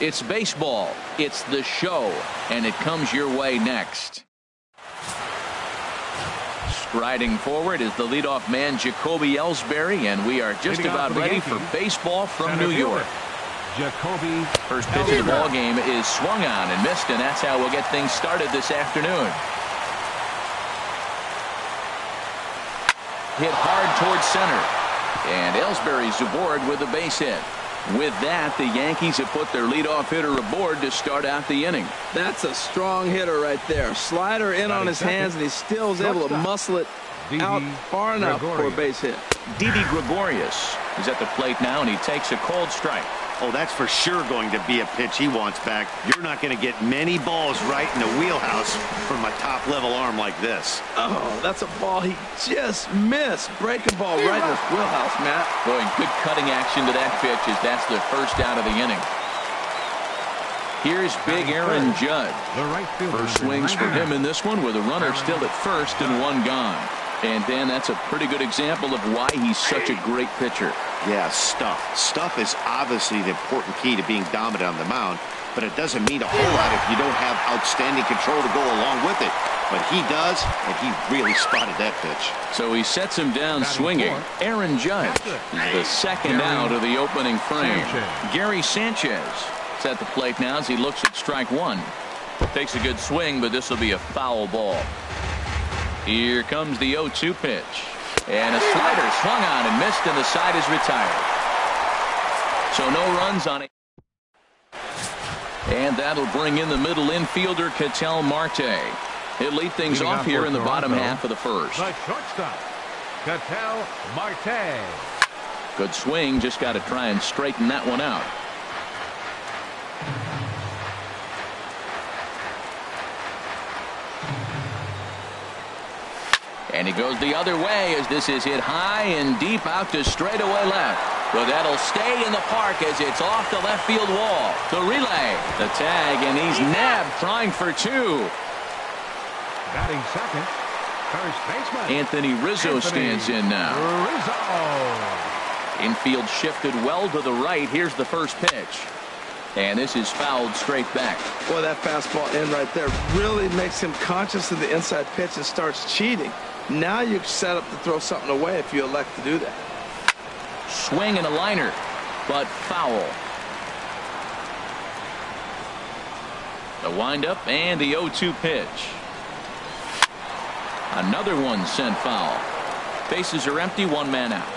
It's baseball. It's the show, and it comes your way next. Striding forward is the leadoff man, Jacoby Ellsbury, and we are just about ready for baseball from New York. Jacoby. First pitch of the ball game is swung on and missed, and that's how we'll get things started this afternoon. Hit hard towards center, and Ellsbury's aboard with a base hit. With that, the Yankees have put their leadoff hitter aboard to start out the inning. That's a strong hitter right there. Slider in on his hands, and he still is able to muscle it out far enough for a base hit. Didi Gregorius is at the plate now, and he takes a cold strike. Oh, that's for sure going to be a pitch he wants back. You're not going to get many balls right in the wheelhouse from a top-level arm like this. Oh, that's a ball he just missed. Breaking ball right in his wheelhouse, Matt. Boy, good cutting action to that pitch as that's the first out of the inning. Here's big Aaron Judge. First swings for him in this one with a runner still at first and one gone. And Dan, that's a pretty good example of why he's such a great pitcher. Yeah, stuff. Stuff is obviously the important key to being dominant on the mound, but it doesn't mean a whole lot if you don't have outstanding control to go along with it. But he does, and he really spotted that pitch. So he sets him down swinging. Aaron Judge is the second out of the opening frame. Gary Sanchez is at the plate now as he looks at strike one. Takes a good swing, but this will be a foul ball. Here comes the 0-2 pitch. And a slider swung on and missed, and the side is retired. So no runs on it. And that'll bring in the middle infielder, Ketel Marte. He'll lead things off here in the bottom half of the first. The shortstop, Ketel Marte. Good swing, just got to try and straighten that one out. And he goes the other way as this is hit high and deep out to straightaway left. But that'll stay in the park as it's off the left field wall. The relay, the tag, and he's nabbed trying for two. Batting second, first baseman Anthony Rizzo stands in now. Rizzo. Infield shifted well to the right. Here's the first pitch. And this is fouled straight back. Boy, that fastball in right there really makes him conscious of the inside pitch and starts cheating. Now you're set up to throw something away if you elect to do that. Swing and a liner, but foul. The windup and the 0-2 pitch. Another one sent foul. Bases are empty, one man out.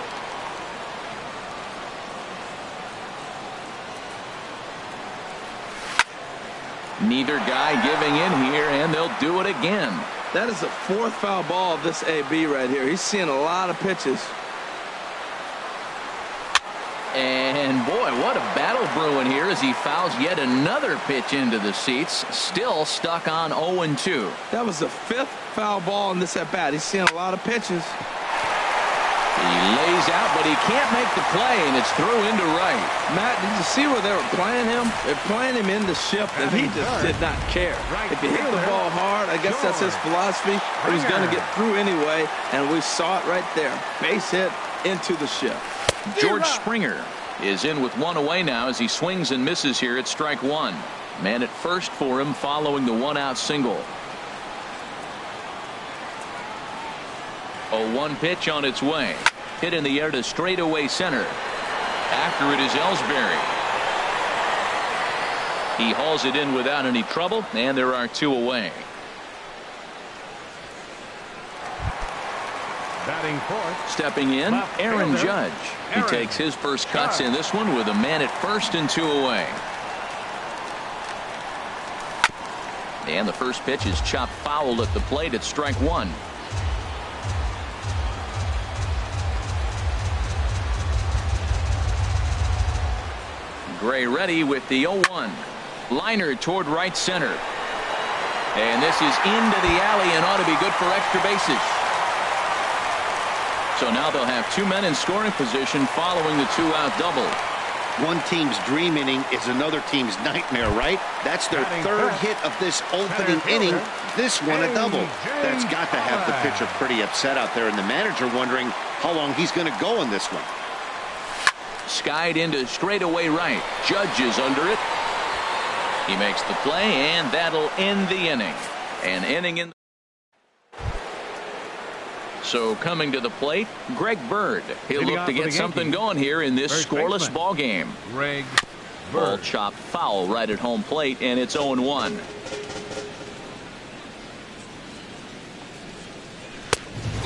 Neither guy giving in here, and they'll do it again. That is the fourth foul ball of this AB right here. He's seeing a lot of pitches. And boy, what a battle brewing here as he fouls yet another pitch into the seats. Still stuck on 0-2. That was the fifth foul ball in this at bat. He's seeing a lot of pitches. He lays out, but he can't make the play, and it's through into right. Matt, did you see where they were playing him? They're playing him in the shift, and he just did not care. If you hit the ball hard, I guess that's his philosophy, but he's going to get through anyway, and we saw it right there. Base hit into the shift. George Springer is in with one away now as he swings and misses here at strike one. Man at first for him following the one-out single. 0-1 pitch on its way. Hit in the air to straightaway center. After it is Ellsbury. He hauls it in without any trouble, and there are two away. Batting fourth. Stepping in, Aaron Judge. He takes his first cuts in this one with a man at first and two away. And the first pitch is chopped foul at the plate at strike one. Gray ready with the 0-1. Liner toward right center. And this is into the alley and ought to be good for extra bases. So now they'll have two men in scoring position following the two-out double. One team's dream inning is another team's nightmare, right? That's their third hit of this opening inning. This one a double. That's got to have the pitcher pretty upset out there, and the manager wondering how long he's going to go in this one. Skied into straightaway right. Judge is under it. He makes the play, and that'll end the inning. An inning in. So coming to the plate, Greg Bird. He'll look to get something going here in this scoreless ball game. Greg Bird. Ball chopped foul right at home plate, and it's 0-1.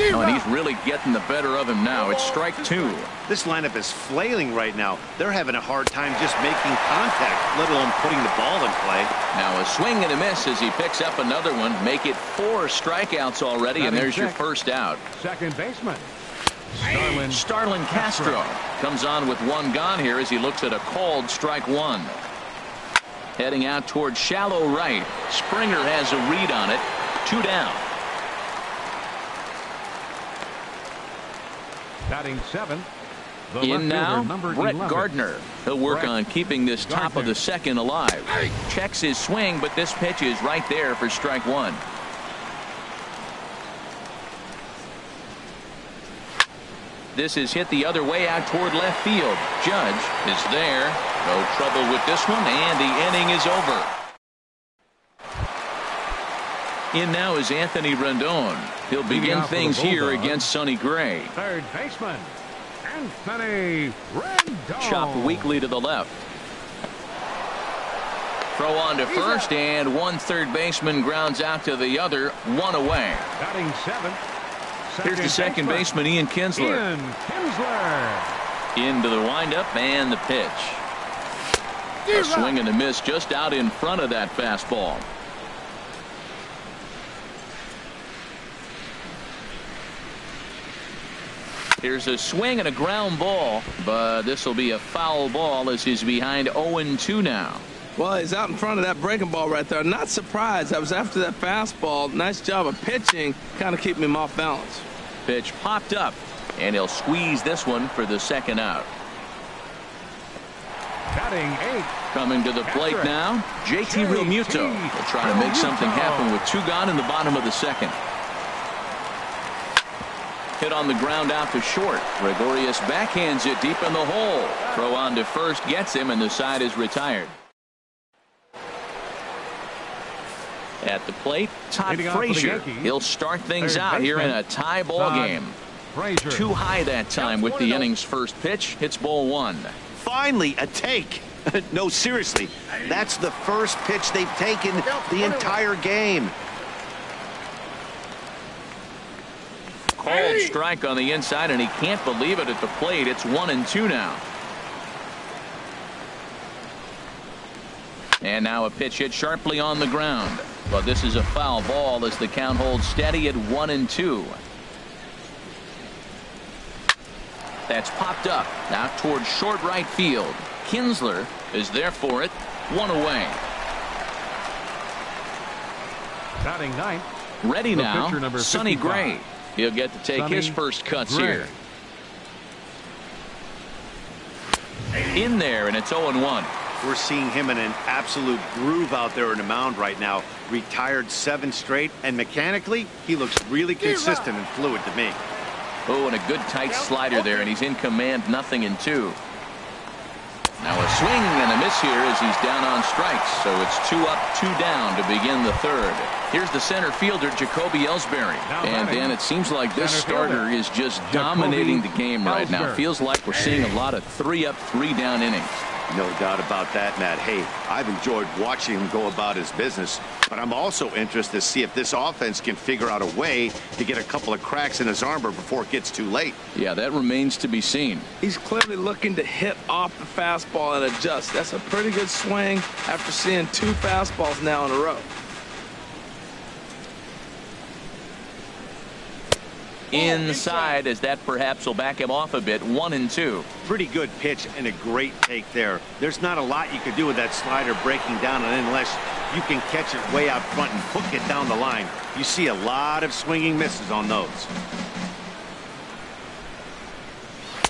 Oh, and he's really getting the better of him now. It's strike 2. This lineup is flailing right now. They're having a hard time just making contact, let alone putting the ball in play. Now a swing and a miss as he picks up another one. Make it 4 strikeouts already, and there's your first out. Second baseman, Starlin Castro comes on with 1 gone here as he looks at a called strike 1. Heading out towards shallow right. Springer has a read on it. 2 down. Batting 7th. In now, Brett 11. Gardner. He'll work on keeping this top of the second alive. Checks his swing, but this pitch is right there for strike 1. This is hit the other way out toward left field. Judge is there. No trouble with this one, and the inning is over. In now is Anthony Rendon. He'll begin things here against Sonny Gray. Third baseman, Anthony Rendon. Chopped weakly to the left. Throw on to first, and one third baseman grounds out to the other. 1 away. Batting 7th. Here's the second baseman, Ian Kinsler. Into the windup and the pitch. A swing and a miss just out in front of that fastball. Here's a swing and a ground ball, but this will be a foul ball as he's behind 0-2 now. Well, he's out in front of that breaking ball right there. Not surprised. I was after that fastball. Nice job of pitching, kind of keeping him off balance. Pitch popped up, and he'll squeeze this one for the second out. Batting 8. Coming to the plate now, JT Realmuto will try to make something happen with 2 gone in the bottom of the second. Hit on the ground out to short. Gregorius backhands it deep in the hole. Throw on to first gets him, and the side is retired. At the plate, Todd Frazier. He'll start things out here in a tie ball game. Too high that time with the inning's first pitch. Hits ball 1. Finally, a take. No, seriously, that's the first pitch they've taken the entire game. Called strike on the inside, and he can't believe it at the plate. It's 1-2 now. And now a pitch hit sharply on the ground. But this is a foul ball as the count holds steady at 1-2. That's popped up out towards short right field. Kinsler is there for it. 1 away. Batting 9th. Ready now, Sonny Gray. He'll get to take his first cuts here. In there, and it's 0-1. We're seeing him in an absolute groove out there in the mound right now. Retired 7 straight, and mechanically, he looks really consistent and fluid to me. Oh, and a good tight slider there, and he's in command, 0-2. Now a swing and a miss here as he's down on strikes. So it's 2 up, 2 down to begin the third. Here's the center fielder, Jacoby Ellsbury. And Dan, it seems like this starter is just dominating the game right now. Feels like we're seeing a lot of 3 up, 3 down innings. No doubt about that, Matt. Hey, I've enjoyed watching him go about his business, but I'm also interested to see if this offense can figure out a way to get a couple of cracks in his armor before it gets too late. Yeah, that remains to be seen. He's clearly looking to hit off the fastball and adjust. That's a pretty good swing after seeing 2 fastballs now in a row. Inside, as that perhaps will back him off a bit. 1-2. Pretty good pitch and a great take there. There's not a lot you could do with that slider breaking down, and unless you can catch it way out front and hook it down the line, you see a lot of swinging misses on those.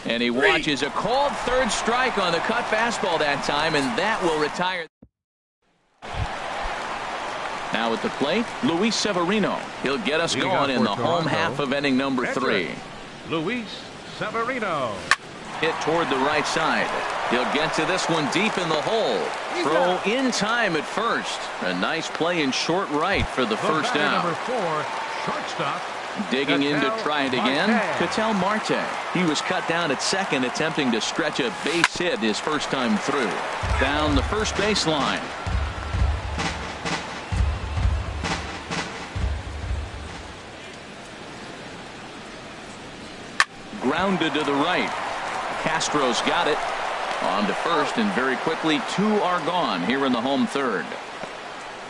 And he watches a called third strike on the cut fastball that time, and that will retire. Now at the plate, Luis Severino. He'll get us going in the home half of inning number 3. Luis Severino. Hit toward the right side. He'll get to this one deep in the hole. Throw in time at first. A nice play in short right for the first down. Number 4, shortstop. Digging in to try it again. Marte. Ketel Marte. He was cut down at second, attempting to stretch a base hit his first time through. Down the first baseline. Grounded to the right. Castro's got it. On to first, and very quickly 2 are gone here in the home third.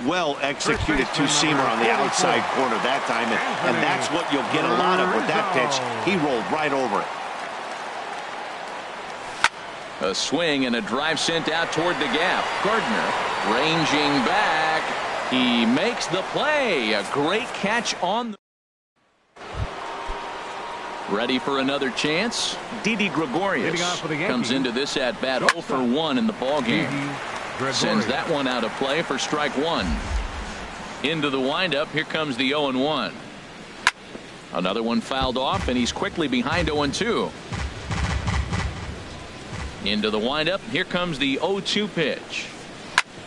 Well executed two-seamer on the outside corner that time, and that's what you'll get a lot of with that pitch. He rolled right over it. A swing and a drive sent out toward the gap. Gardner ranging back. He makes the play. A great catch on the... Ready for another chance. Didi Gregorius comes into this at bat 0 for 1 in the ball game. Sends that one out of play for strike 1. Into the windup. Here comes the 0-1. Another one fouled off, and he's quickly behind 0-2. Into the windup. Here comes the 0-2 pitch.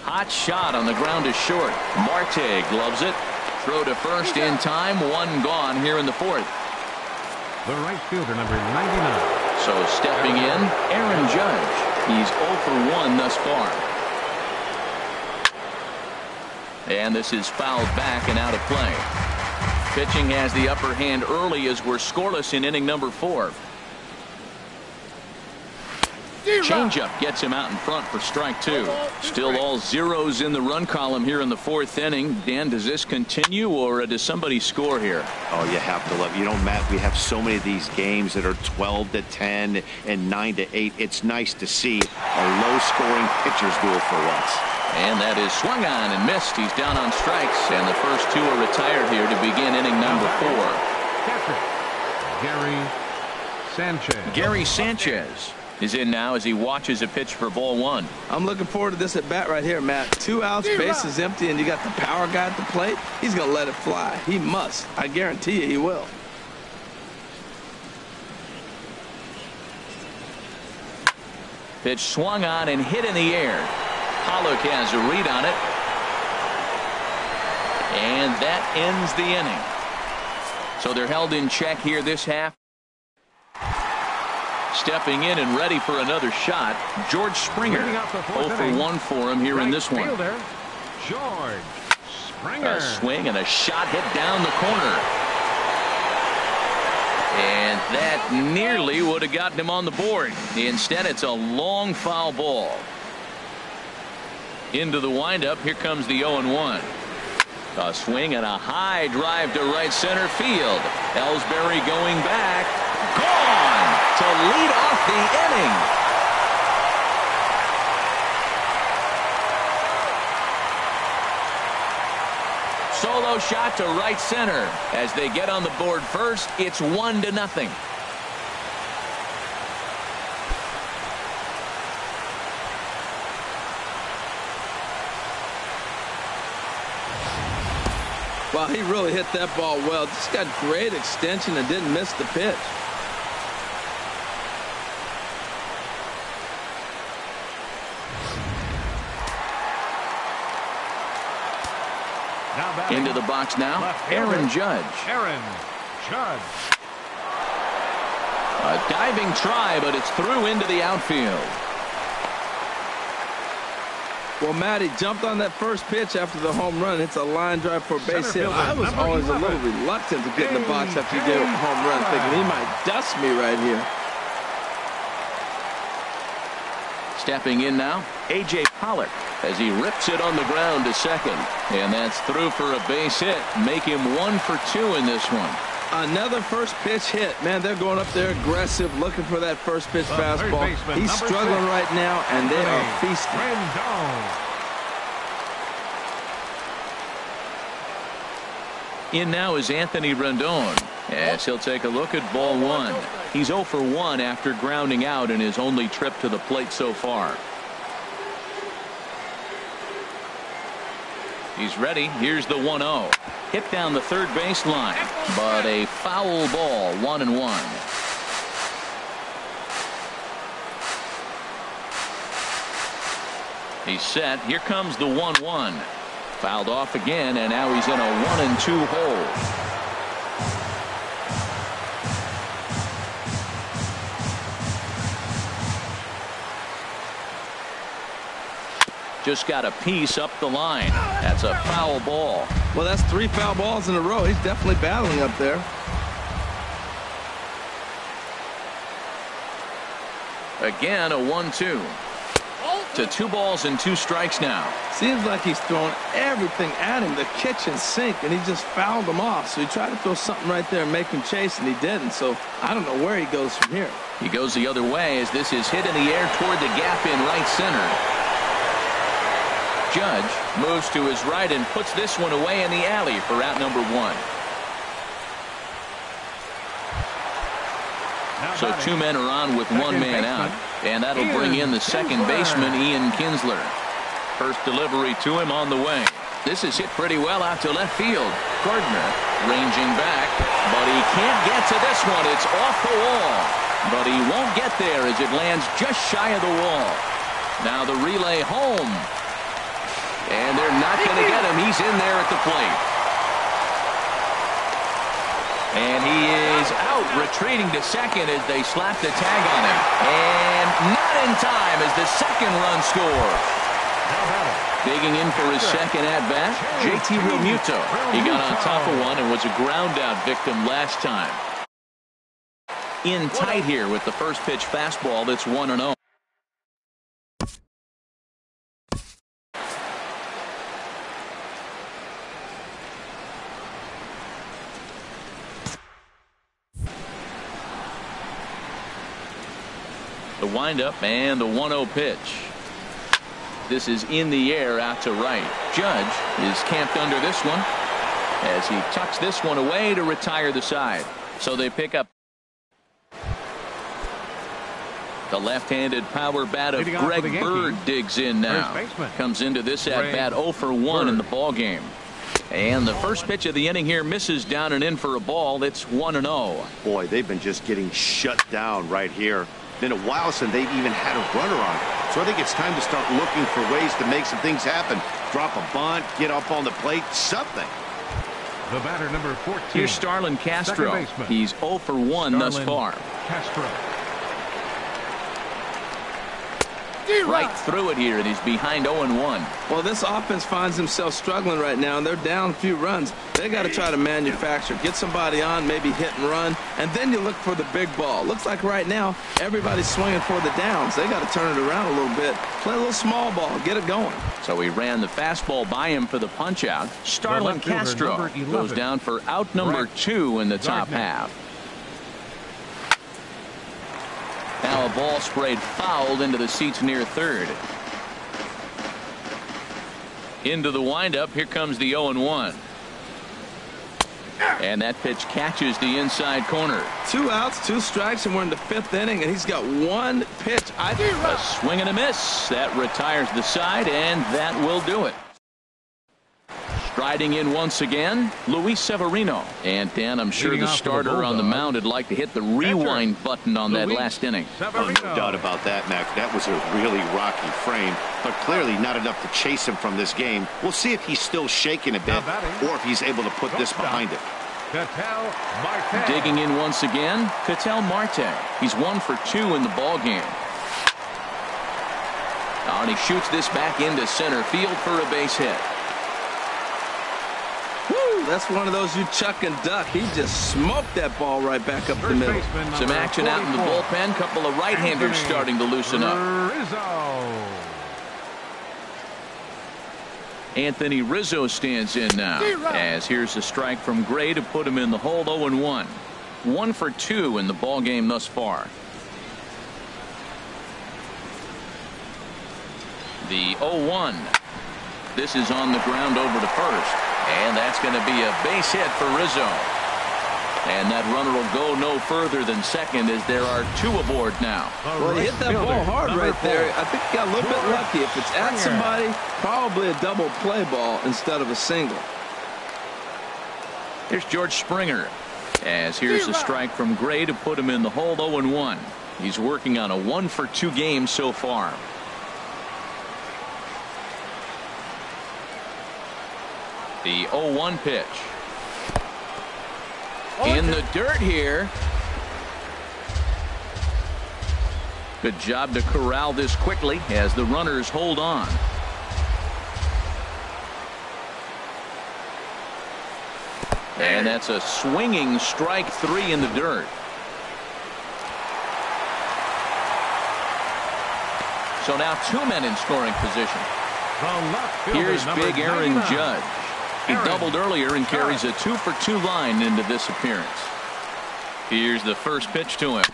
Hot shot on the ground is short. Marte gloves it. Throw to first in time. 1 gone here in the fourth. The right fielder, number 99. So stepping in, Aaron Judge. He's 0 for 1 thus far. And this is fouled back and out of play. Pitching has the upper hand early as we're scoreless in inning number 4. Changeup gets him out in front for strike 2. Still all zeros in the run column here in the 4th inning. Dan, does this continue, or does somebody score here? Oh, you have to love. You know, Matt, we have so many of these games that are 12-10 and 9-8. It's nice to see a low-scoring pitcher's duel for once. And that is swung on and missed. He's down on strikes, and the first 2 are retired here to begin inning number 4. Catcher, Gary Sanchez. Gary Sanchez is in now as he watches a pitch for ball 1. I'm looking forward to this at bat right here, Matt. 2 outs, base is empty, and you got the power guy at the plate. He's going to let it fly. He must. I guarantee you he will. Pitch swung on and hit in the air. Pollock has a read on it. And that ends the inning. So they're held in check here this half. Stepping in and ready for another shot, George Springer. 0 for 1 for him here in this one. George Springer. A swing and a shot hit down the corner. And that nearly would have gotten him on the board. Instead, it's a long foul ball. Into the windup. Here comes the 0-1. A swing and a high drive to right center field. Ellsbury going back. Gone to lead off the inning. Solo shot to right center. As they get on the board first, it's 1-0. Wow, he really hit that ball well. Just got great extension and didn't miss the pitch. Into the box now, Aaron Judge. Aaron Judge. A diving try, but it's through into the outfield. Well, Matt, he jumped on that first pitch after the home run. It's a line drive for a base hit. I was always a little reluctant to get in the box after you get a home run, thinking he might dust me right here. Stepping in now, A.J. Pollock as he rips it on the ground to second. And that's through for a base hit. Make him 1 for 2 in this one. Another first pitch hit. Man, they're going up there aggressive, looking for that first pitch fastball. He's struggling right now, and they are feasting. In now is Anthony Rendon as he'll take a look at ball 1. He's 0 for 1 after grounding out in his only trip to the plate so far. He's ready. Here's the 1-0. Hit down the third baseline, but a foul ball, 1-1. He's set. Here comes the 1-1. Fouled off again, and now he's in a 1-2 hole. Just got a piece up the line. That's a foul ball. Well, that's 3 foul balls in a row. He's definitely battling up there. Again, a 1-2. To 2 balls and 2 strikes now. Seems like he's throwing everything at him, the kitchen sink, and he just fouled him off. So he tried to throw something right there and make him chase, and he didn't. So I don't know where he goes from here. He goes the other way as this is hit in the air toward the gap in right center. Judge moves to his right and puts this one away in the alley for out number 1. So 2 men are on with 1 man out, and that'll bring in the second baseman, Ian Kinsler. First delivery to him on the way. This is hit pretty well out to left field. Gardner ranging back, but he can't get to this one. It's off the wall, but he won't get there as it lands just shy of the wall. Now the relay home. And they're not going to get him. He's in there at the plate. And he is out, retreating to second as they slap the tag on him. And not in time as the second run scores. Digging in for his second at-bat, JT Realmuto. He got on top of one and was a ground-out victim last time. In tight here with the first pitch fastball that's 1-0. The windup and the 1-0 pitch. This is in the air out to right. Judge is camped under this one as he tucks this one away to retire the side. So they pick up the left-handed power bat of Greg Bird. Digs in now. Comes into this at bat 0 for 1 in the ball game. And the first pitch of the inning here misses down and in for a ball. It's 1-0. Boy, they've been just getting shut down right here. Been a while since they've even had a runner on. So I think it's time to start looking for ways to make some things happen. Drop a bunt, get up on the plate, something. The batter, number 14. Here's Starlin Castro. He's 0 for 1 thus far. Castro. Right through it here, and he's behind 0-1. Well, this offense finds himself struggling right now, and they're down a few runs. They got to try to manufacture, get somebody on, maybe hit and run, and then you look for the big ball. Looks like right now everybody's swinging for the downs. They got to turn it around a little bit, play a little small ball, get it going. So he ran the fastball by him for the punch out. Starlin Castro goes down for out number 2 in the top half. Now a ball sprayed fouled into the seats near third. Into the windup. Here comes the 0-1. And that pitch catches the inside corner. 2 outs, 2 strikes, and we're in the 5th inning, and he's got 1 pitch. A swing and a miss. That retires the side, and that will do it. Striding in once again, Luis Severino. And Dan, I'm sure the starter on the mound would like to hit the rewind button on that last inning. Oh, no doubt about that, Mac. That was a really rocky frame, but clearly not enough to chase him from this game. We'll see if he's still shaking a bit or if he's able to put this behind him. Digging in once again, Ketel Marte. He's 1 for 2 in the ball game. And he shoots this back into center field for a base hit. That's one of those you chuck and duck. He just smoked that ball right back up the middle. Some action out in the bullpen. Couple of right-handers starting to loosen up. Anthony Rizzo stands in now. As here's a strike from Gray to put him in the hole. 0-1. 1 for 2 in the ball game thus far. The 0-1. This is on the ground over to first. And that's going to be a base hit for Rizzo. And that runner will go no further than second as there are 2 aboard now. Well, he hit that ball hard right there. I think he got a little bit lucky. If it's at somebody, probably a double play ball instead of a single. Here's George Springer. As here's a strike from Gray to put him in the hole. 0-1. He's working on a 1 for 2 game so far. The 0-1 pitch. In the dirt here. Good job to corral this quickly as the runners hold on. And that's a swinging strike 3 in the dirt. So now 2 men in scoring position. Here's big Aaron Judge. He doubled earlier and carries a 2-for-2 line into this appearance. Here's the first pitch to him.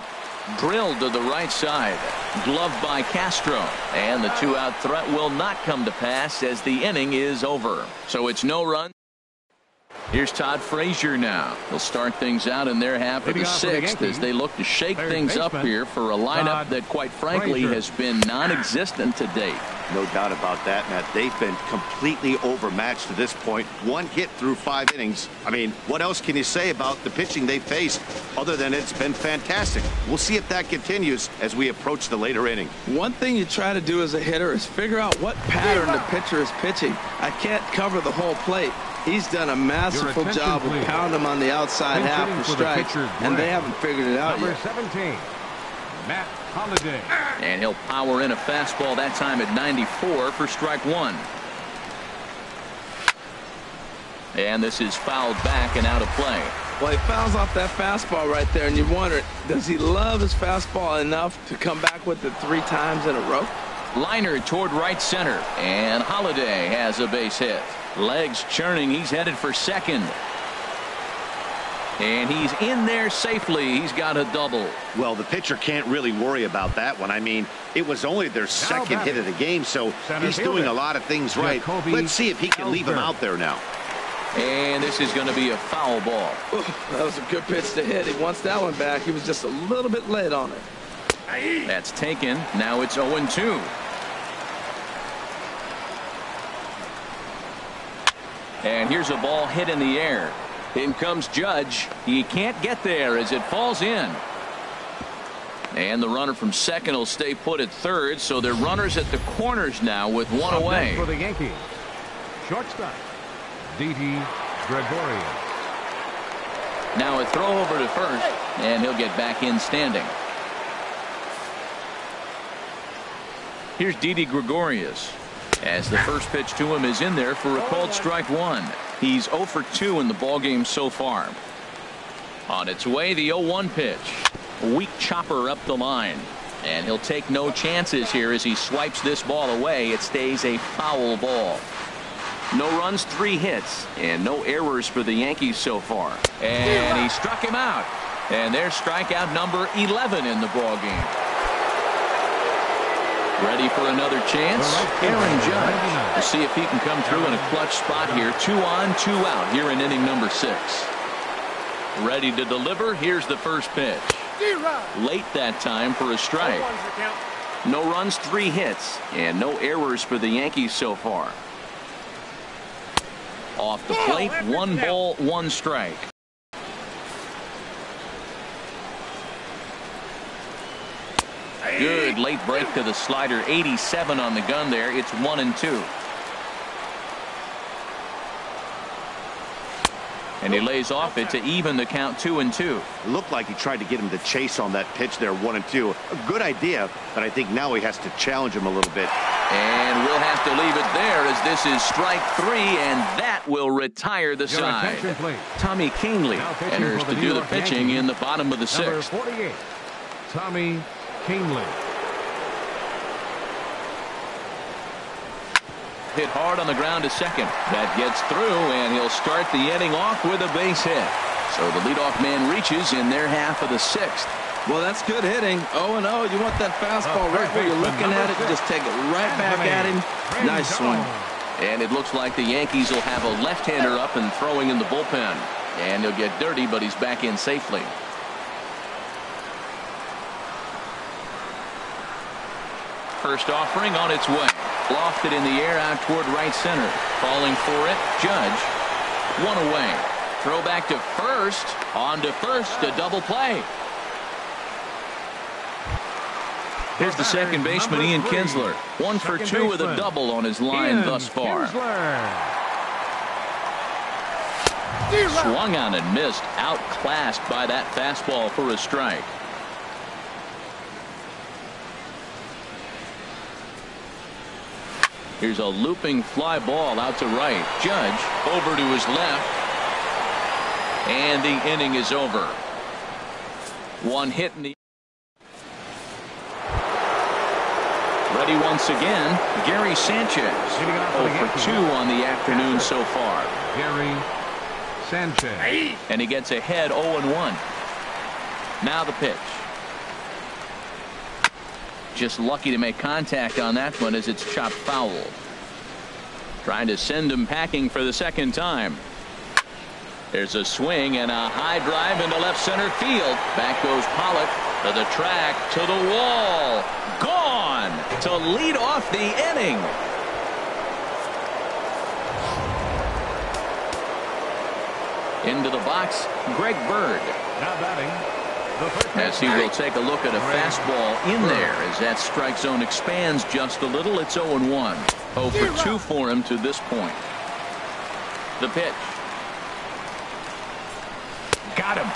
Drilled to the right side. Gloved by Castro. And the 2-out threat will not come to pass as the inning is over. So it's no run. Here's Todd Frazier now. He'll start things out in their half of the 6th as they look to shake things up here for a lineup that, quite frankly, has been non-existent to date. No doubt about that, Matt. They've been completely overmatched to this point. 1 hit through 5 innings. I mean, what else can you say about the pitching they faced other than it's been fantastic? We'll see if that continues as we approach the later inning. One thing you try to do as a hitter is figure out what pattern the pitcher is pitching. I can't cover the whole plate. He's done a masterful job of pounding him on the outside half for strike, and they haven't figured it out yet. 17, Matt Holliday. And he'll power in a fastball that time at 94 for strike 1. And this is fouled back and out of play. Well, he fouls off that fastball right there, and you wonder, does he love his fastball enough to come back with it 3 times in a row? Liner toward right center, and Holliday has a base hit. Legs churning. He's headed for second. And he's in there safely. He's got a double. Well, the pitcher can't really worry about that one. I mean, it was only their second hit of the game, so he's doing a lot of things right. Let's see if he can leave him out there now. And this is going to be a foul ball. Ooh, that was a good pitch to hit. He wants that one back. He was just a little bit late on it. That's taken. Now it's 0-2. And here's a ball hit in the air. In comes Judge. He can't get there as it falls in. And the runner from second will stay put at third, so they're runners at the corners now with 1 away. For the Yankees, shortstop, Didi Gregorius. Now a throw over to first, and he'll get back in standing. Here's Didi Gregorius. As the first pitch to him is in there for a called strike 1. He's 0 for 2 in the ballgame so far. On its way, the 0-1 pitch. Weak chopper up the line. And he'll take no chances here as he swipes this ball away. It stays a foul ball. No runs, 3 hits, and no errors for the Yankees so far. And he struck him out. And there's strikeout number 11 in the ballgame. Ready for another chance? Aaron Judge. We'll see if he can come through in a clutch spot here. 2 on, 2 out here in inning number 6. Ready to deliver. Here's the first pitch. Late that time for a strike. No runs, 3 hits, and no errors for the Yankees so far. Off the plate, 1 ball, 1 strike. Good late break to the slider. 87 on the gun there. It's 1-2. And he lays off it to even the count 2-2. It looked like he tried to get him to chase on that pitch there, 1-2. A good idea, but I think now he has to challenge him a little bit. And we'll have to leave it there as this is strike 3, and that will retire the side. Tommy Kahnle enters to do the pitching in the bottom of the 6th. Number 48, Tommy Kahnle. Hit hard on the ground to second. That gets through, and he'll start the inning off with a base hit. So the leadoff man reaches in their half of the 6th. Well, that's good hitting. 0-0. You want that fastball right where you're looking at it. Just take it right back at him. Nice swing. And it looks like the Yankees will have a left-hander up and throwing in the bullpen. And he'll get dirty, but he's back in safely. First offering on its way. Lofted in the air out toward right center. Falling for it, Judge. 1 away. Throw back to first. On to first, a double play. Here's the second baseman, Ian Kinsler. 1 for 2 with a double on his line thus far. Swung on and missed. Outclassed by that fastball for a strike. Here's a looping fly ball out to right. Judge over to his left. And the inning is over. One hit in the. Ready once again, Gary Sanchez. 0 for 2 on the afternoon so far. Gary Sanchez. And he gets ahead 0-1. Now the pitch. Just lucky to make contact on that one as it's chopped foul. Trying to send him packing for the second time. There's a swing and a high drive into left center field. Back goes Pollock to the track, to the wall. Gone to lead off the inning. Into the box, Greg Bird. Now batting. As he will take a look at a fastball in there as that strike zone expands just a little. It's 0-1. 0 for 2 for him to this point. The pitch. Got him.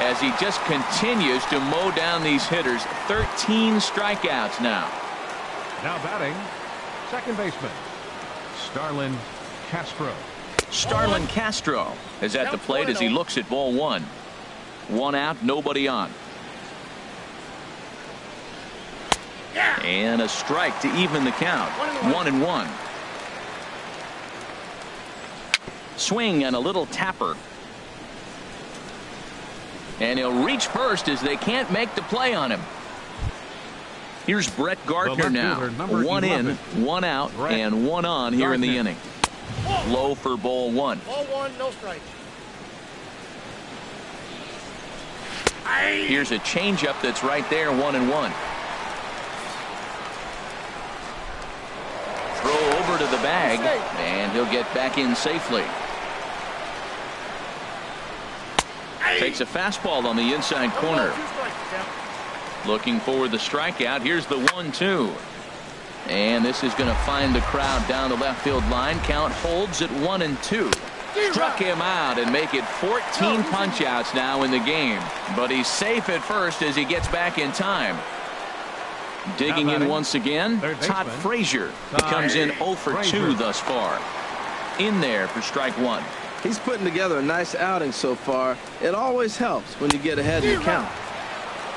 As he just continues to mow down these hitters. 13 strikeouts now. Now batting, second baseman, Starlin Castro. Starlin Castro is at the plate as he looks at ball one. 1 out, nobody on. And a strike to even the count. 1-1. Swing and a little tapper. And he'll reach first as they can't make the play on him. Here's Brett Gardner now. 1 in, 1 out, and 1 on here in the inning. Low for ball 1. Ball 1, no strikes. Here's a changeup that's right there, 1-1. Throw over to the bag, and he'll get back in safely. Takes a fastball on the inside corner. Looking for the strikeout. Here's the 1-2. And this is going to find the crowd down the left field line. Count holds at 1-2. Struck him out and make it 14 punch-outs now in the game. But he's safe at first as he gets back in time. Digging in once again, Todd Frazier. He comes in 0 for 2 thus far. In there for strike 1. He's putting together a nice outing so far. It always helps when you get ahead in the count.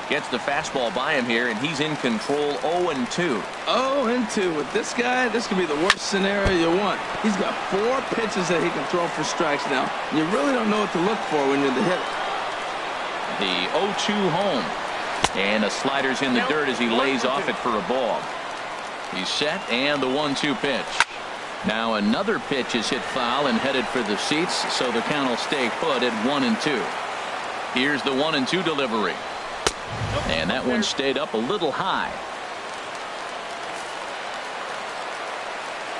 Gets the fastball by him here, and he's in control. 0-2. 0-2 with this guy. This could be the worst scenario you want. He's got 4 pitches that he can throw for strikes now. You really don't know what to look for when you're the hitter. The 0-2 home, and the slider's in the dirt as he lays off it for a ball. He's set, and the 1-2 pitch. Now another pitch is hit foul and headed for the seats, so the count will stay put at 1-2. Here's the 1-2 delivery. And that one stayed up a little high.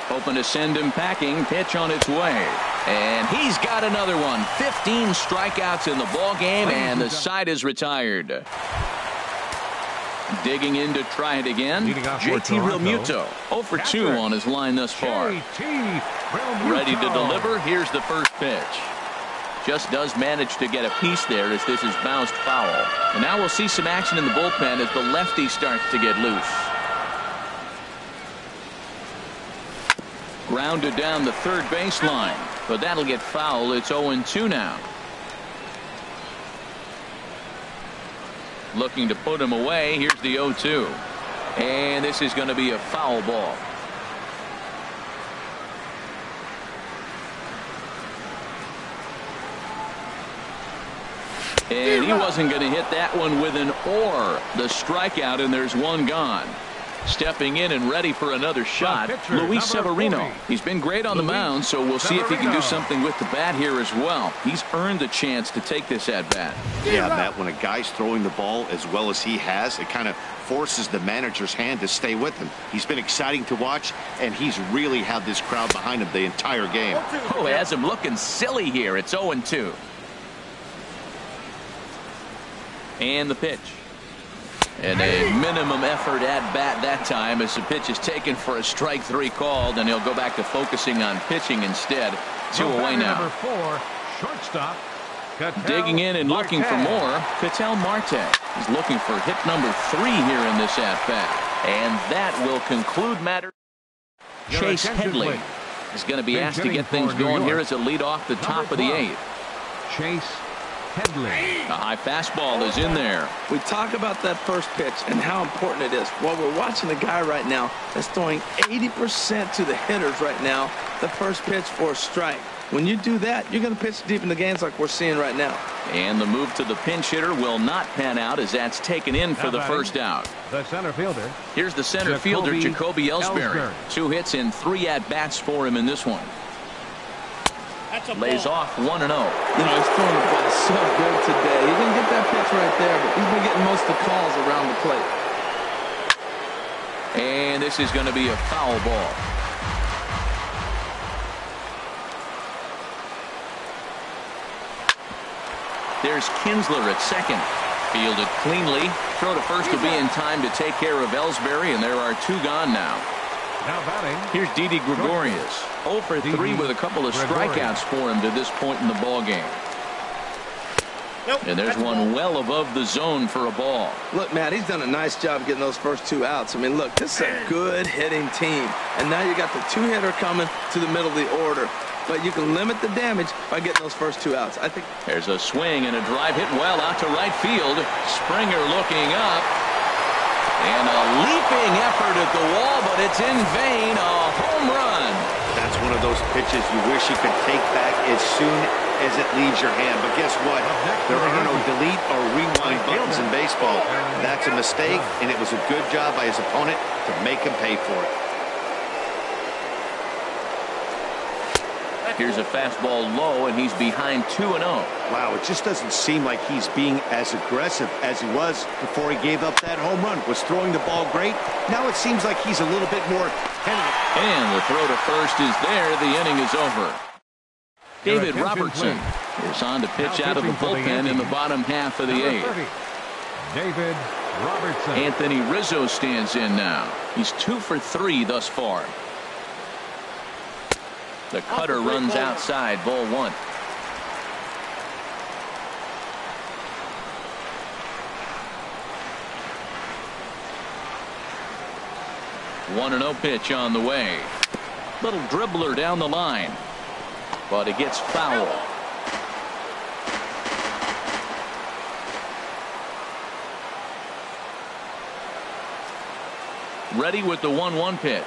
Hoping to send him packing. Pitch on its way. And he's got another one. 15 strikeouts in the ball game, and the side is retired. Digging in to try it again. JT Realmuto. 0 for 2 on his line thus far. Ready to deliver. Here's the first pitch. Just does manage to get a piece there as this is bounced foul. And now we'll see some action in the bullpen as the lefty starts to get loose. Grounded down the third baseline, but that'll get foul. It's 0-2 now. Looking to put him away. Here's the 0-2. And this is going to be a foul ball. And he wasn't going to hit that one with an or. The strikeout, and there's one gone. Stepping in and ready for another shot, Luis Severino. He's been great on the mound, so we'll see if he can do something with the bat here as well. He's earned the chance to take this at bat. Yeah, Matt, when a guy's throwing the ball as well as he has, it kind of forces the manager's hand to stay with him. He's been exciting to watch, and he's really had this crowd behind him the entire game. Oh, has him looking silly here. It's 0-2. And the pitch. And a minimum effort at bat that time as the pitch is taken for a strike 3 called, and he'll go back to focusing on pitching instead. 2 away now. Number 4, Shortstop. Ketel Digging in and looking for Marte. more, Ketel Marte. He's looking for hit number 3 here in this at-bat. And that will conclude matters. Your Chase attention, Headley please. is going to be Big asked to hitting get things for New going here York. as a lead off the top of the 12, 8th. Chase Headley. A high fastball is in there. We talk about that first pitch and how important it is. Well, we're watching a guy right now that's throwing 80% to the hitters right now, the first pitch for a strike. When you do that, you're going to pitch deep in the games like we're seeing right now. And the move to the pinch hitter will not pan out as that's taken in for the first out. The center fielder. Here's the center fielder, Jacoby Ellsbury. 2 hits and 3 at-bats for him in this one. Lays off 1-0. You know, he's throwing the ball so good today. He didn't get that pitch right there, but he's been getting most of the calls around the plate. And this is going to be a foul ball. There's Kinsler at second. Fielded cleanly. Throw to first will be in time to take care of Ellsbury, and there are 2 gone now. Now batting. Here's Didi Gregorius. 0 for 3 with a couple of strikeouts for him to this point in the ball game. And there's one well above the zone for a ball. Look, Matt, he's done a nice job getting those first 2 outs. I mean, look, this is a good hitting team. And now you got the 2-hitter coming to the middle of the order. But you can limit the damage by getting those first 2 outs. I think there's a swing and a drive hit well out to right field. Springer looking up. And a leaping effort at the wall, but it's in vain. A home run. That's one of those pitches you wish you could take back as soon as it leaves your hand. But guess what? There are no delete or rewind buttons in baseball. That's a mistake, and it was a good job by his opponent to make him pay for it. Here's a fastball low, and he's behind 2-0. Wow, it just doesn't seem like he's being as aggressive as he was before he gave up that home run. Was throwing the ball great. Now it seems like he's a little bit more tentative. And the throw to first is there. The inning is over. David Robertson is on to pitch out of the bullpen in the bottom half of the 8th. David Robertson. Anthony Rizzo stands in now. He's 2 for 3 thus far. The cutter runs outside, ball 1. One 1-0 pitch on the way. Little dribbler down the line, but it gets foul. Ready with the 1-1 pitch.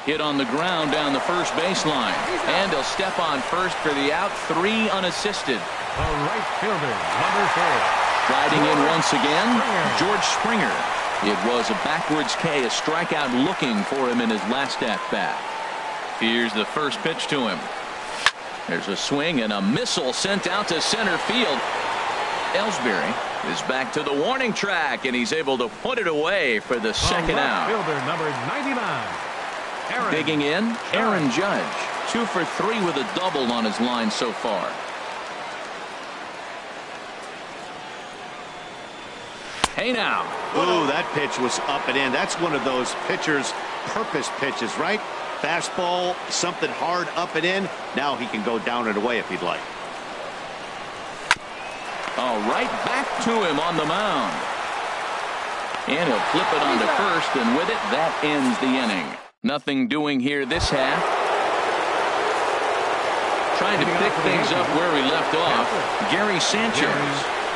Hit on the ground down the first baseline. And he'll step on first for the out. 3 unassisted. The right fielder, number 4. Riding in once again, George Springer. It was a backwards K, a strikeout looking for him in his last at-bat. Here's the first pitch to him. There's a swing and a missile sent out to center field. Ellsbury is back to the warning track, and he's able to put it away for the second out. Fielder number 99. Digging in, Aaron Judge. 2 for 3 with a double on his line so far. Hey now. Ooh, that pitch was up and in. That's one of those pitchers' purpose pitches, right? Fastball, something hard up and in. Now he can go down and away if he'd like. All right, back to him on the mound. And he'll flip it onto first, and with it, that ends the inning. Nothing doing here this half. Trying to pick things up where we left off. Gary Sanchez.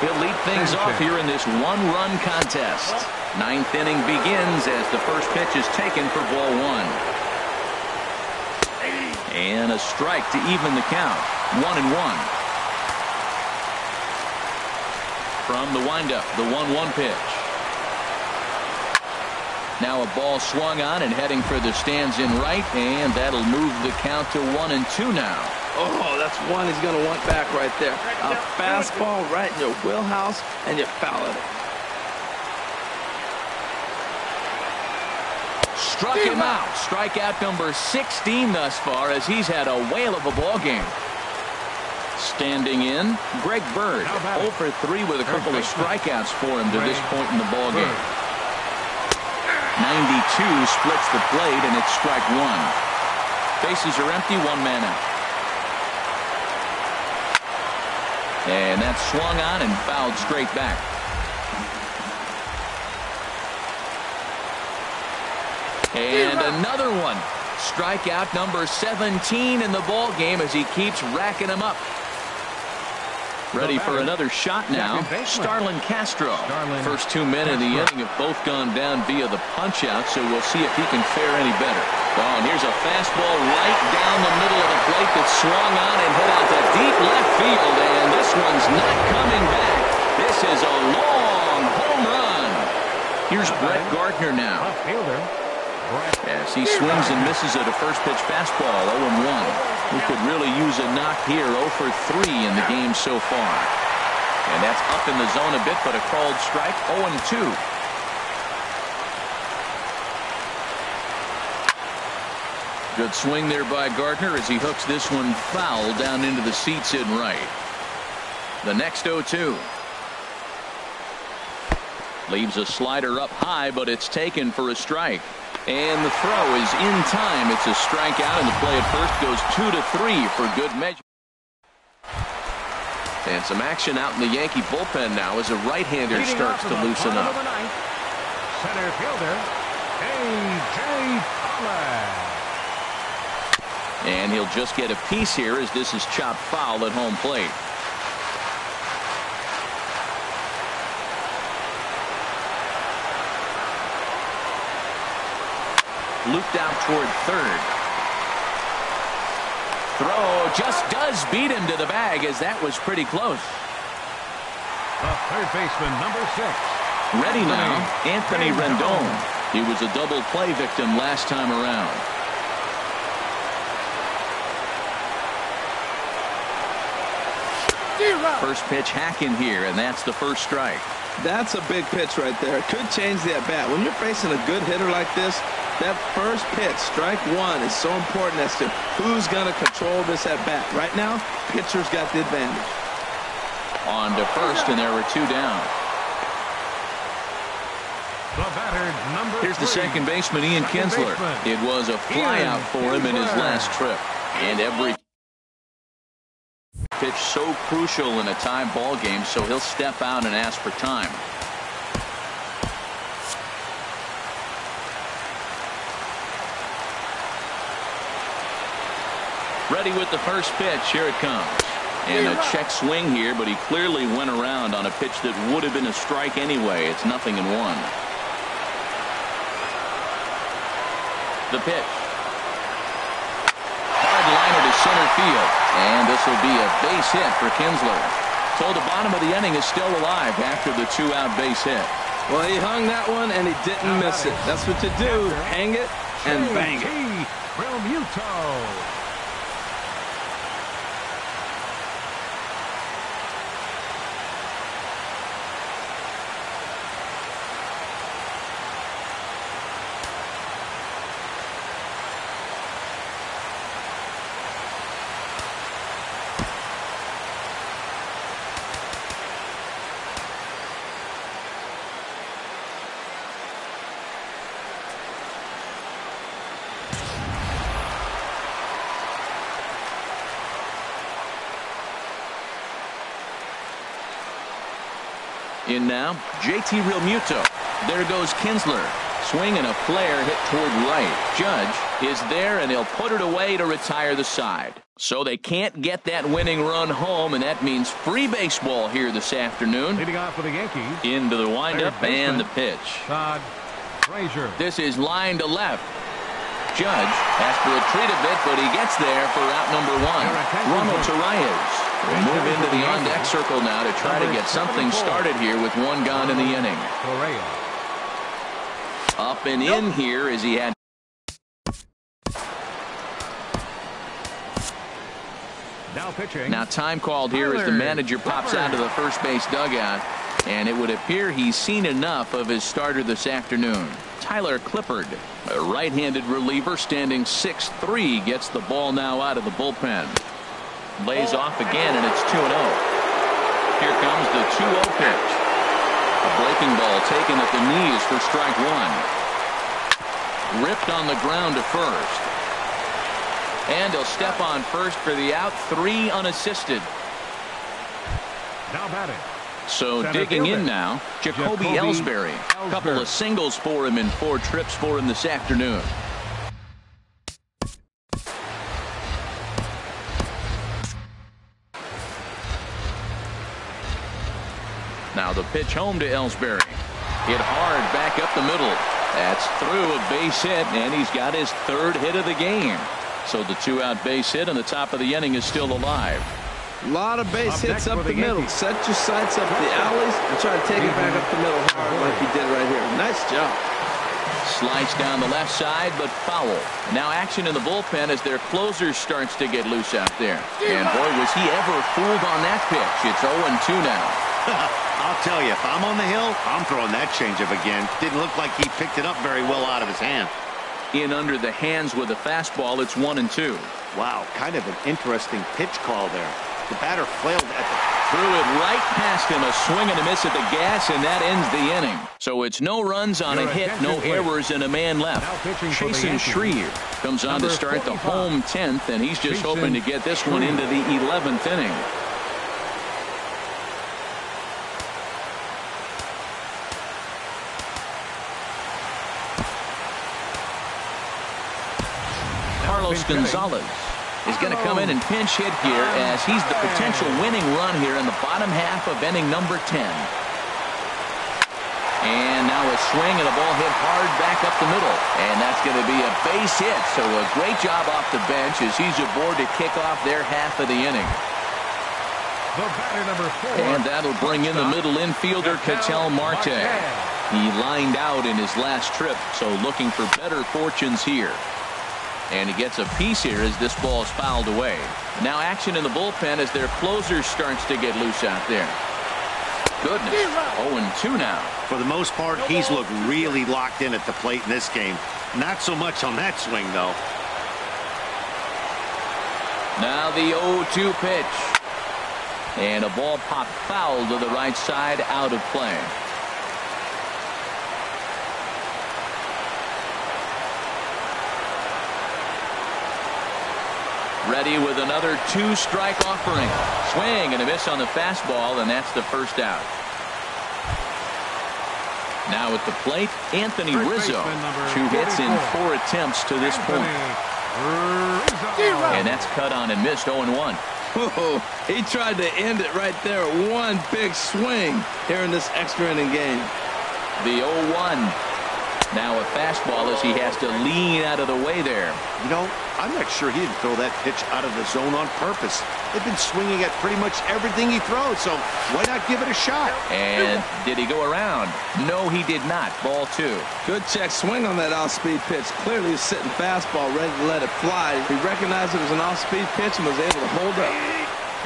He'll lead things off here in this 1-run contest. 9th inning begins as the first pitch is taken for ball 1. And a strike to even the count. 1-1. From the windup, the 1-1 pitch. Now a ball swung on and heading for the stands in right, and that'll move the count to 1-2 now. Oh, that's one he's going to want back right there. A fastball right in your wheelhouse, and you foul it. Struck him out. Strikeout number 16 thus far, as he's had a whale of a ball game. Standing in, Greg Bird. 0 for 3 with a couple of strikeouts for him to this point in the ball game. 92 splits the plate, and it's strike 1. Bases are empty, 1 man out. And that's swung on and fouled straight back. And another one. Strikeout number 17 in the ball game as he keeps racking them up. Ready for another shot now. Starlin Castro. First 2 men in the inning have both gone down via the punch-out, so we'll see if he can fare any better. Oh, and here's a fastball right down the middle of the plate that swung on and hit out to deep left field, and this one's not coming back. This is a long home run. Here's Brett Gardner now. As he swings and misses at a first pitch fastball, 0-1. He could really use a knock here, 0 for 3 in the game so far. And that's up in the zone a bit, but a called strike, 0-2. Good swing there by Gardner as he hooks this one foul down into the seats in right. The next 0-2. Leaves a slider up high, but it's taken for a strike. And the throw is in time. It's a strikeout, and the play at first goes 2-3 for good measure. And some action out in the Yankee bullpen now as a right-hander starts to loosen up. Center fielder, A.J. Pollock. And he'll just get a piece here as this is chopped foul at home plate. Looped out toward third. Throw just does beat him to the bag as that was pretty close. The third baseman, number 6. Ready now, Anthony Rendon. He was a double play victim last time around. First pitch hacking here, and that's the first strike. That's a big pitch right there. It could change the at-bat. When you're facing a good hitter like this, that first pitch, strike one, is so important as to who's going to control this at-bat. Right now, pitcher's got the advantage. On to first, and there were 2 down. The batter, number 3. Here's the second baseman, Ian Kinsler. It was a flyout for him in his last trip. And every pitch so crucial in a tie ball game, so he'll step out and ask for time. Ready with the first pitch. Here it comes. And a check swing here, but he clearly went around on a pitch that would have been a strike anyway. It's 0-1. The pitch. Hard liner to center field. And this will be a base hit for Kinsler. So the bottom of the inning is still alive after the 2-out base hit. Well, he hung that one, and he didn't miss it. That's what you do. Hang it and bang it. Realmuto. In now, JT Realmuto. There goes Kinsler. Swing and a flare hit toward right. Judge is there, and he'll put it away to retire the side. So they can't get that winning run home, and that means free baseball here this afternoon. Leading off for the Yankees. Into the windup and the pitch. Todd Frazier. This is line to left. Judge has to retreat a bit, but he gets there for out number 1. Ronald Torreyes will move into the on-deck circle now to try to get something started here with 1 gone in the inning. Up and in here as he had. Now pitching. Now time called here as the manager pops out of the first base dugout, and it would appear he's seen enough of his starter this afternoon. Tyler Clippard, a right-handed reliever standing 6'3", gets the ball now out of the bullpen. Lays off again, and it's 2-0. Here comes the 2-0 pitch. A breaking ball taken at the knees for strike 1. Ripped on the ground to first. And he'll step on first for the out, 3 unassisted. Now batting. So Center digging in fielder, now, Jacoby Ellsbury. A couple of singles for him in 4 trips for him this afternoon. Now the pitch home to Ellsbury. Hit hard back up the middle. That's through a base hit, and he's got his 3rd hit of the game. So the 2-out base hit, and the top of the inning is still alive. A lot of base hits up the middle. Set your sights up the alleys and try to take it back up the middle hard like he did right here. Nice job. Slice down the left side, but foul. Now action in the bullpen as their closer starts to get loose out there. And boy, was he ever fooled on that pitch. It's 0-2 now. I'll tell you, if I'm on the hill, I'm throwing that changeup again. Didn't look like he picked it up very well out of his hand. In under the hands with a fastball, it's 1-2. Wow, kind of an interesting pitch call there. The batter flailed at the... Threw it right past him, a swing and a miss at the gas, and that ends the inning. So it's no runs on a hit, no errors, and a man left. Chasen Shreve comes on to start the home 10th, and he's just hoping to get this one into the 11th inning. Carlos Gonzalez is going to come in and pinch hit here as he's the potential winning run here in the bottom half of inning number 10. And now a swing and a ball hit hard back up the middle. And that's going to be a base hit. So a great job off the bench as he's aboard to kick off their half of the inning. And that'll bring in the middle infielder, Ketel Marte. He lined out in his last trip, so looking for better fortunes here. And he gets a piece here as this ball is fouled away. Now action in the bullpen as their closer starts to get loose out there. Goodness, 0-2 now. For the most part, he's looked really locked in at the plate in this game. Not so much on that swing, though. Now the 0-2 pitch. And a ball popped foul to the right side, out of play. Ready with another 2-strike offering. Swing and a miss on the fastball, and that's the first out. Now at the plate, Anthony Rizzo. 2 hits in 4 attempts to this point. And that's cut on and missed, 0-1. Whoa, he tried to end it right there. One big swing here in this extra inning game. The 0-1. Now a fastball as he has to lean out of the way there. You know, I'm not sure he didn't throw that pitch out of the zone on purpose. They've been swinging at pretty much everything he throws, so why not give it a shot? And did he go around? No, he did not. Ball 2. Good check swing on that off-speed pitch. Clearly he's sitting fastball, ready to let it fly. He recognized it was an off-speed pitch and was able to hold up.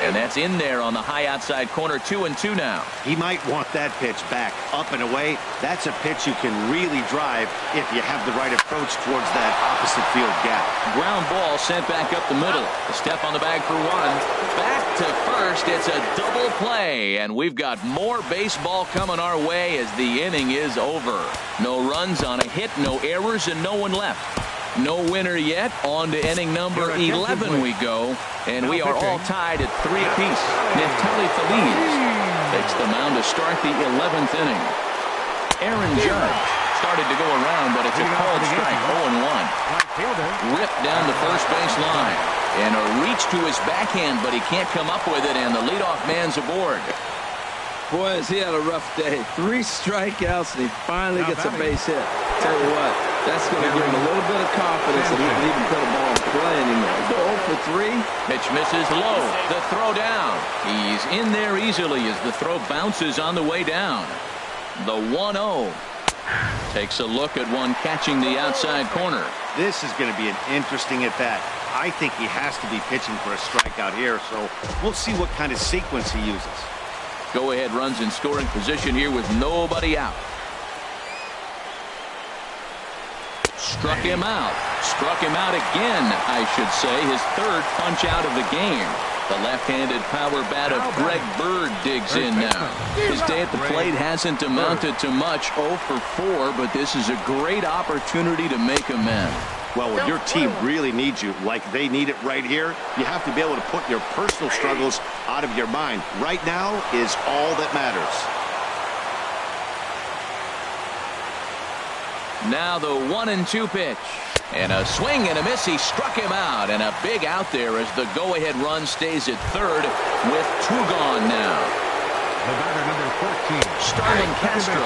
And that's in there on the high outside corner. 2-2 now. He might want that pitch back, up and away. That's a pitch you can really drive if you have the right approach towards that opposite field gap. Ground ball sent back up the middle. A step on the bag for 1. Back to first. It's a double play, and we've got more baseball coming our way as the inning is over. No runs on a hit, no errors, and no one left. No winner yet. On to inning number 11 we go. And we are all tied at 3 apiece. Neftali Feliz takes the mound to start the 11th inning. Aaron Judge started to go around, but it's a called strike. 0-1. Ripped down the first base line. And a reach to his backhand, but he can't come up with it, and the leadoff man's aboard. Boy, has he had a rough day. 3 strikeouts, and he finally gets a base hit. Tell you what, that's going to give him a little bit of confidence that he can even put a ball in play anymore. Go 0 for 3. Pitch misses low. The throw down. He's in there easily as the throw bounces on the way down. The 1-0. Takes a look at one catching the outside corner. This is going to be an interesting at-bat. I think he has to be pitching for a strikeout here, so we'll see what kind of sequence he uses. Go-ahead runs in scoring position here with nobody out. Struck him out. Struck him out again, I should say. His 3rd punch out of the game. The left-handed power bat of Greg Bird digs in now. His day at the plate hasn't amounted to much, 0 for 4, but this is a great opportunity to make amends. Well, when your team really needs you, like they need it right here, you have to be able to put your personal struggles out of your mind. Right now is all that matters. Now the 1-2 pitch. And a swing and a miss. He struck him out. And a big out there as the go-ahead run stays at third with 2 gone now. The batter, number 14. Starlin Castro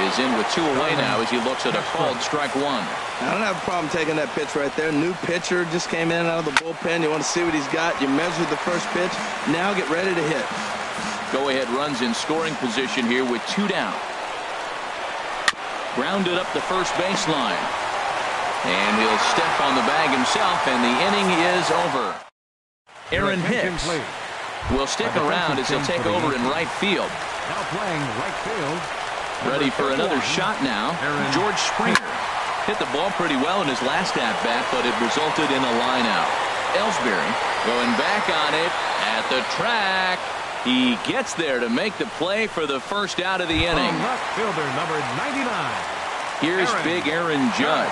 is in with 2 away now as he looks at a called strike 1. I don't have a problem taking that pitch right there. New pitcher just came in out of the bullpen. You want to see what he's got. You measured the first pitch. Now get ready to hit. Go-ahead runs in scoring position here with 2 down. Grounded up the first baseline. And he'll step on the bag himself, and the inning is over. Aaron Hicks will stick around as he'll take over in right field. Now playing right field. Ready for another shot now. George Springer hit the ball pretty well in his last at-bat, but it resulted in a line-out. Ellsbury going back on it at the track. He gets there to make the play for the first out of the inning. Left fielder, number 99. Here's big Aaron Judge.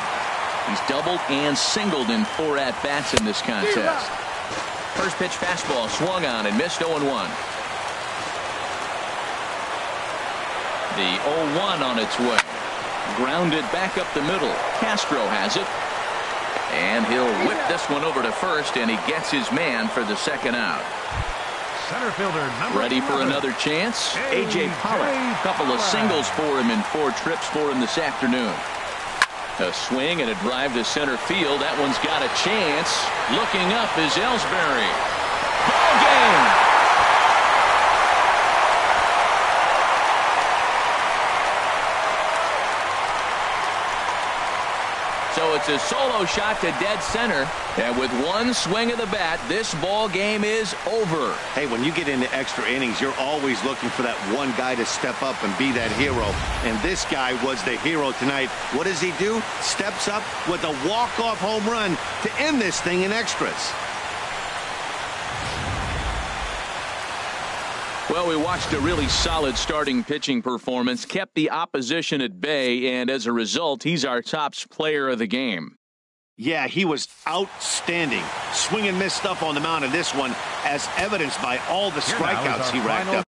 He's doubled and singled in 4 at-bats in this contest. First pitch fastball swung on and missed 0-1. The 0-1 on its way. Grounded back up the middle. Castro has it. And he'll whip this one over to first, and he gets his man for the second out. Center fielder, number Ready for 11. another chance? A.J. Pollock. A couple of singles for him in 4 trips for him this afternoon. A swing and a drive to center field. That one's got a chance. Looking up is Ellsbury. Ball game! So it's a solo shot to dead center. And with 1 swing of the bat, this ball game is over. Hey, when you get into extra innings, you're always looking for that one guy to step up and be that hero. And this guy was the hero tonight. What does he do? Steps up with a walk-off home run to end this thing in extras. Well, we watched a really solid starting pitching performance, kept the opposition at bay, and as a result, he's our top player of the game. Yeah, he was outstanding. Swing and miss stuff on the mound in this one, as evidenced by all the strikeouts he racked up.